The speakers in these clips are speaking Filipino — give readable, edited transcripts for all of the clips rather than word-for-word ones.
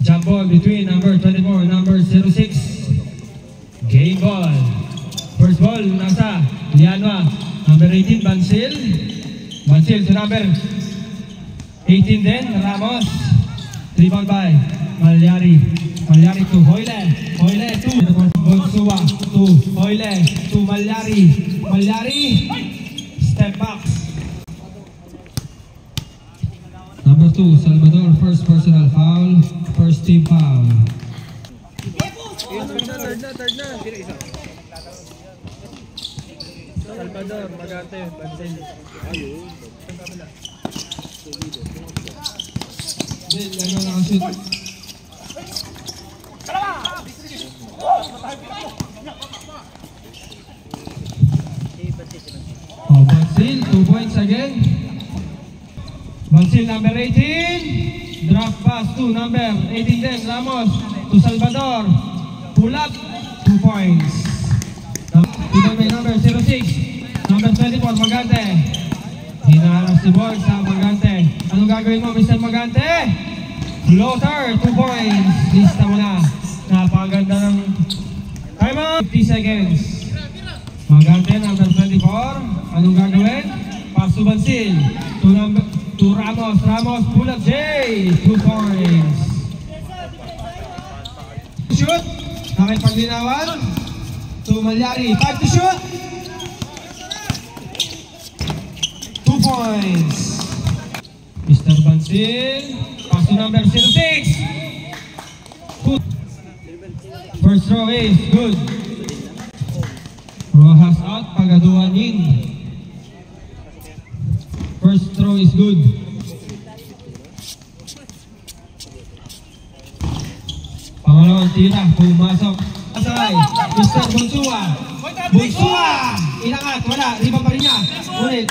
Jump ball between number 24 and number 06. Game ball. First ball, nasa Lianwa. Number 18, Bansil. Bansil to number 18 din, Ramos. 3 ball by Malyari. Malyari to Hoyle. Hoyle to Bonsua. To Hoyle. To Malyari. Malyari. Step back. Number 2, Salvador. First personal foul. First team foul. Third na. Salvador, Magante, Bansil. Ayun. Gano'n nakashoot. Oh, Bansil, 2 points again. Bansil, number 18. Drop pass to number 18 then, Ramos. To Salvador. Pull up, 2 points. Dito may number 06. Number 24, Magante. Hinaharap si Boy sa Magante. Anong gagawin mo, Mr. Magante? Floater, 2 points. Lista mo na. Napakaganda ng time out. 50 seconds. Magante, number 24. Anong gagawin? Pass to Bansil. To Ramos. Ramos, pull up J. 2 points. Shoot. Nakipaglinawan. To Malyari. 5 to shoot. 2 points. Mr. Bansil. Pass to number 06. Good. First throw is good. Rojas out. Pagaduan in. First throw is good. Pangalawang tira. Pumasok. Asay. Mr. Bonsua. Bonsua. Inangat. Wala. Ribang pa rin niya. Ulit.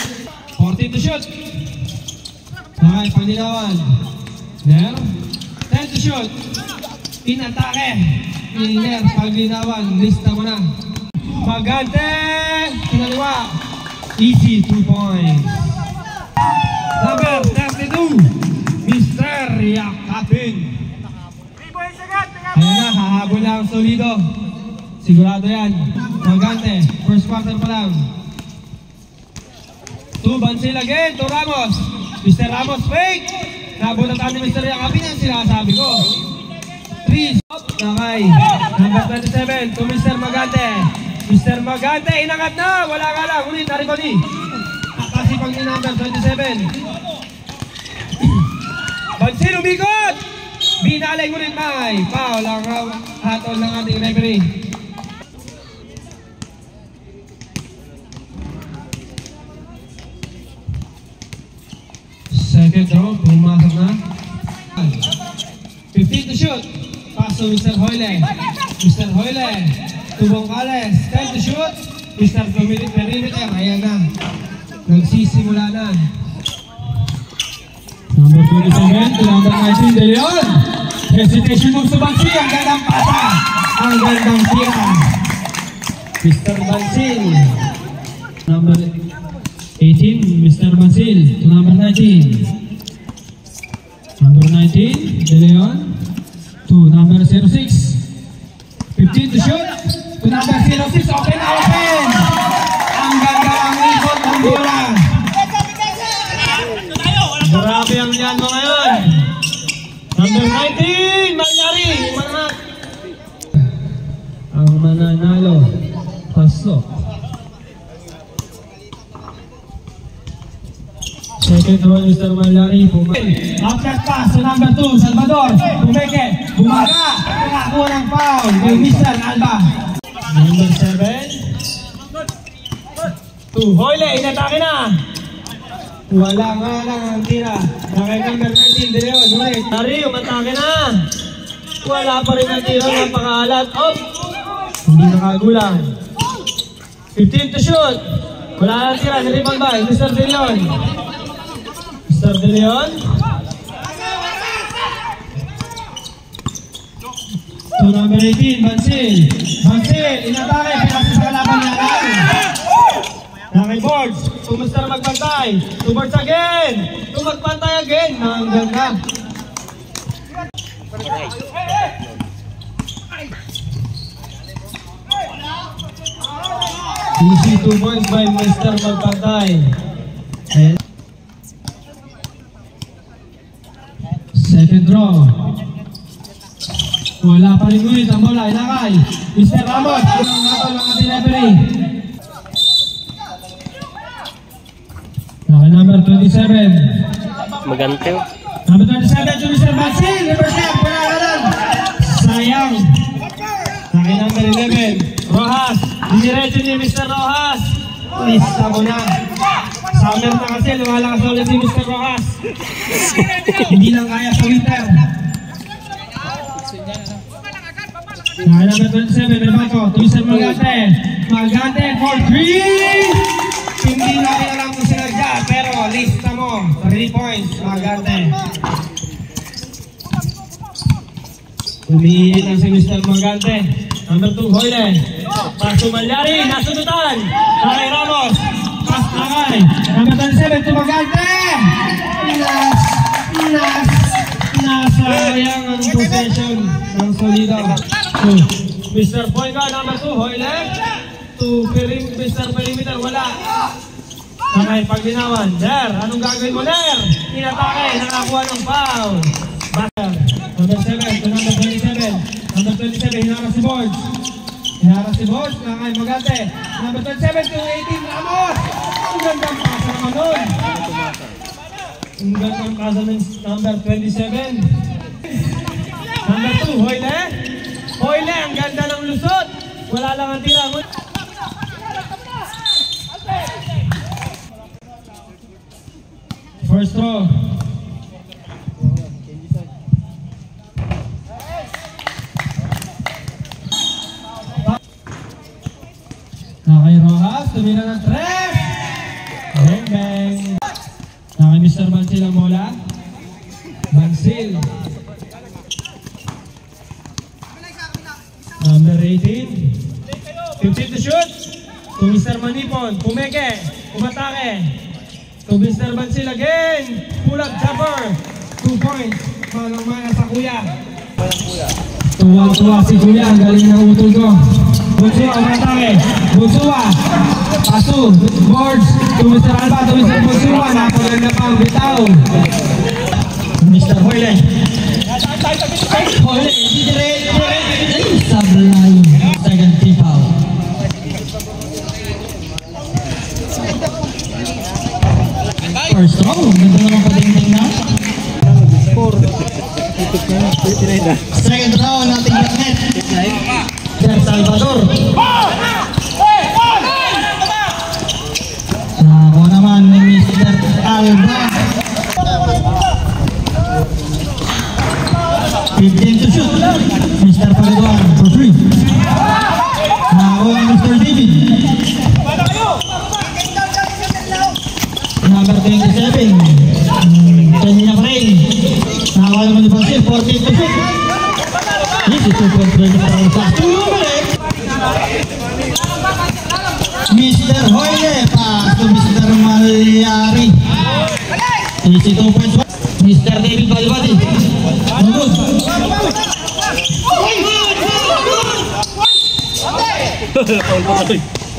14 to shoot. Okay, Panginawan. There. 10 to shoot. Inatake. Iner, Panginawan. Lista mo na. Magante. Kinaliwa. Easy, 2 points. Number 32. Mr. Yakapin. Ayan na, hahabol lang solido. Sigurado yan. Magante. First quarter pa lang. To Bansil again, to Ramos. Mr. Ramos fake. Nabunatan ni Mr. Yakapin yan sinasabi ko. 3 stop. Nakay. Number 27 to Mr. Magante. Mr. Magante, inangat na. Wala nga lang. Ulit, naribani. Nakasipang ni number 27. Bansil umikot. Binalay mo rin, May. Foul ang hatol ng ating referee. Second throw, pumasok na. 15 to shoot. Pass to Mr. Hoyle. Mr. Hoyle. To Bongales. 10 to shoot. Mr. Perimeter. Ayan na. Nagsisimula na. Number 27 to number 19, De Leon. Hesitation moves to Bansil. Ang gandang pasa. Ang gandang tira. Mr. Bansil. Number 18, Mr. Bansil. To number 19. Number 19, De Leon. To number 06. 15 to shoot. To number 06. Open, open. Ang ganda ang ikot ng bola. Grabe ang yan mo ngayon. Number 19, Malyari. Manat. Ang mananalo. Pasok. Second one, Mr. Malyari. Outlet pass to number 2, Salvador. Pumeke. Bumaga. Nakakuha ng foul. Kay Mr. Alba. Number 7. To Hoyle. Inatake na. Wala nga lang ang tira. Nakay number 19, De Leon. Ulit. Dari, umatake na. Wala pa rin ang tira. Napakaalat. Oh! Hindi nakagulang. 15 to shoot. Wala ang tira. Nilipang ba? Mr. De Leon. Mr. De Leon. To number 18, Bansil. Bansil, inatake. Pinasa sa kalaban niya. Nakay boards. To Mr. Magbantay. To boards again. To Magbantay again. Ang ganda. Easy 2 points by Mr. Magpantay. Second draw. Wala pa rin ulit ang bola. Inakay. Mr. Ramos. Unang natol ng ating referee. Okay, number 27. Magante. Number 27 to Mr. Basil. Never step. Panagalan. Sayang. Okay, number 11. Rojas. Diniretso ni Mr. Rojas. Lista mo na. Summer na kasi. Lumalakas ulit si Mr. Rojas. Hindi lang kaya sa winter. Okay, number 27. May bato. To Mr. Magante. Magante for 3. Hindi namin alam kung sinadya. Pero lista mo. 3 points. Magante. Umiinit ang si Mr. Magante. Number 2, Hoyle. Paso Malyari, nasunutan. Nakay Ramos. Pas nakay. Number 27, Tumagante. Nasayang ang possession ng Solido. Mr. Poinga, number 2, Hoyle. Mr. Perimeter, wala. Nakay Paglinawan. Der, anong gagawin mo, Der? Inatake, nakakuha ng foul. Batter. Number 7 to number 27. Number 27, hinaras si Borges. Hinaras si Borges, nakay Magante. Number 27 to 18, Ramos. Ang gandang pasa naman nun. Ang gandang pasa ng number 27. Number 2, Hoyle. Hoyle, ang ganda ng lusot. Wala lang ang tira. First throw. Nakay Rojas, tumira ng 3. Bang bang. Nakay Mr. Bansil ang bola. Bansil. Number 18. 15 to shoot. To Mr. Manipon. Pumeke. Umatake. To Mr. Bansil again. Pull up jumper. 2 points. Manang-mana sa kuya. Tuwa-tuwa si kuya. Ang galing ng utol ko. Bunsua, umatake. Bunsua. Paso. Boards. To Mr. Alba. To Mr. Bunsua. Napaganda pa ang bitaw. Mr. Hoyle. Hoyle. Sablay. Second tip out. First throw. Ganda naman pa-ding-ding na. Second round natin yung net. Del Salvador. Nako naman ni Mr. Alba. 15 to shoot. Mr. Pagaduan for 3. Nako ang Mr. David. Number 27. Kanya pa rin. Nako naman ni Basil. 14 to shoot. Easy 2.3 para ang sa Mr. Hoyle pa to Mr. Malyari. Easy 2 points. Mr. David Balibati. Good.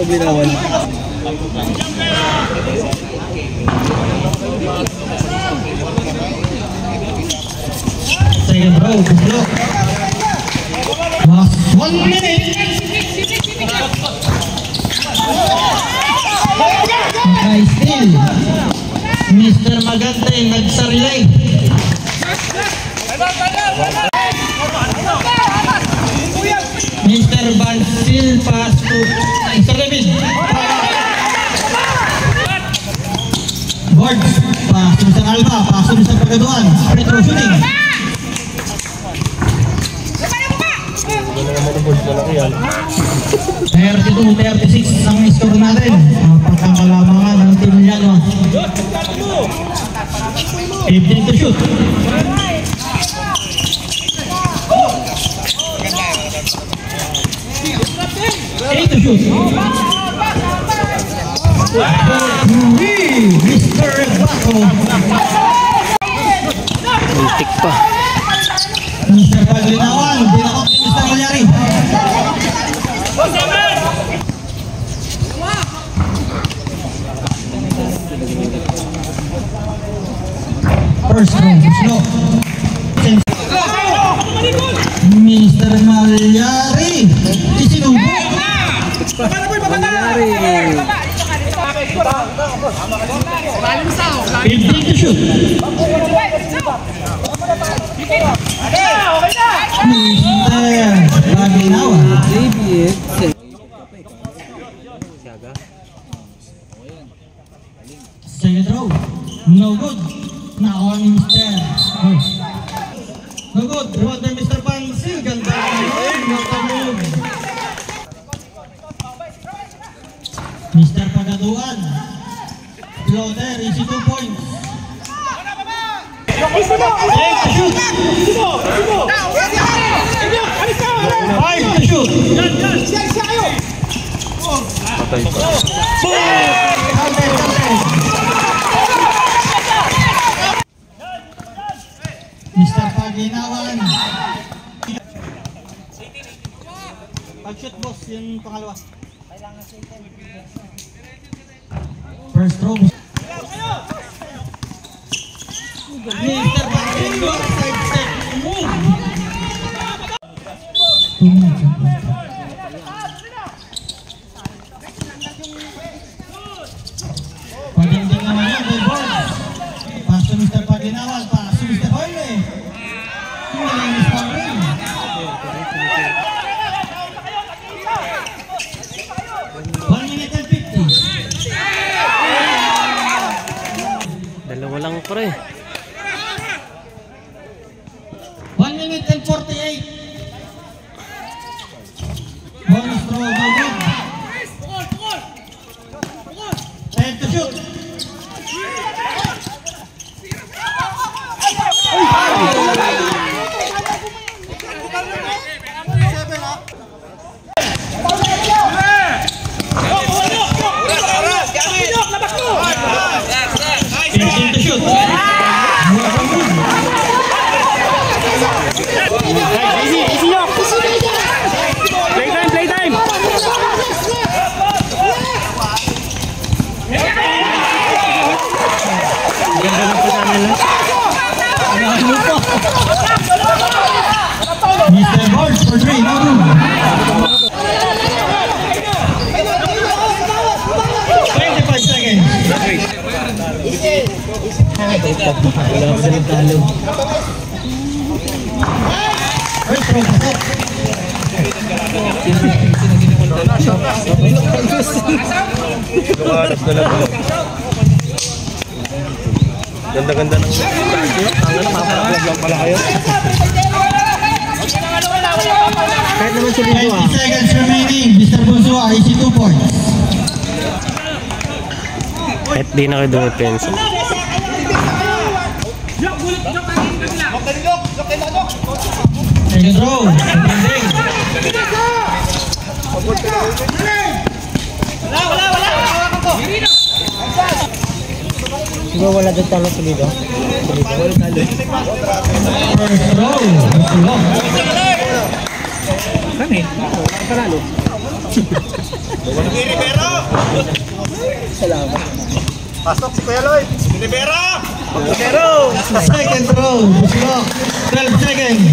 Paglinawan. Second row, block. Last 1 minute. Okay, still. Mr. Magante nagsarilay. Mr. Bansil pass to Mr. David. Boards pass to Mr. Alba. Pass to Mr. Pagaduan. Free throw shooting. 32-36 ang score natin. Pagkakalamangan ng team Llano. 15 to shoot. 8 to shoot. Mr. Bato. Muntik pa. Mr. Paglinawan, binakot ni Mr. Malyari. First round, slow. Mr. Malyari, isinubo. Malyari. 15 to shoot. Mr. Paglinawan. Second throw, no good. Nakuha ni Mr. No good, reward by Mr. Pansil. Ganda naman, nakamove. Mr. Pagaduan. Floater, easy 2 points. Take the shoot. 5 to shoot. Mr. Paglinawan. Pag-shoot boss, yung pangalawa. First throw. Mr. Paglinawan, side step. Move. Paginding naman yan, may boards. Pass to Mr. Paglinawan, pass to Mr. Oile. Hindi Mr. Paglinawan. 1 minute and 50. Dalawa lang pre. 1 minute and 48. Bonus throw, no good. 10 to shoot. Playtime! Ganda ng pagka nila. Mr. Boards for 3, no good. 25 seconds. Wala pa sa nagtalo. First throw, pasok. Ganda-ganda ng papalag lang pala kayo. Kahit naman sa video 20 seconds remaining. Mr. Bonsua, easy 2 points. Kahit di na kayo dumipensa. Second throw. Pending. Siguro wala doon talo sa video. First throw. Masulong. Kami? Panalo. Salamat. Pasok si Kuya Lloyd. Rivera! Second throw. Masulong. 12 seconds.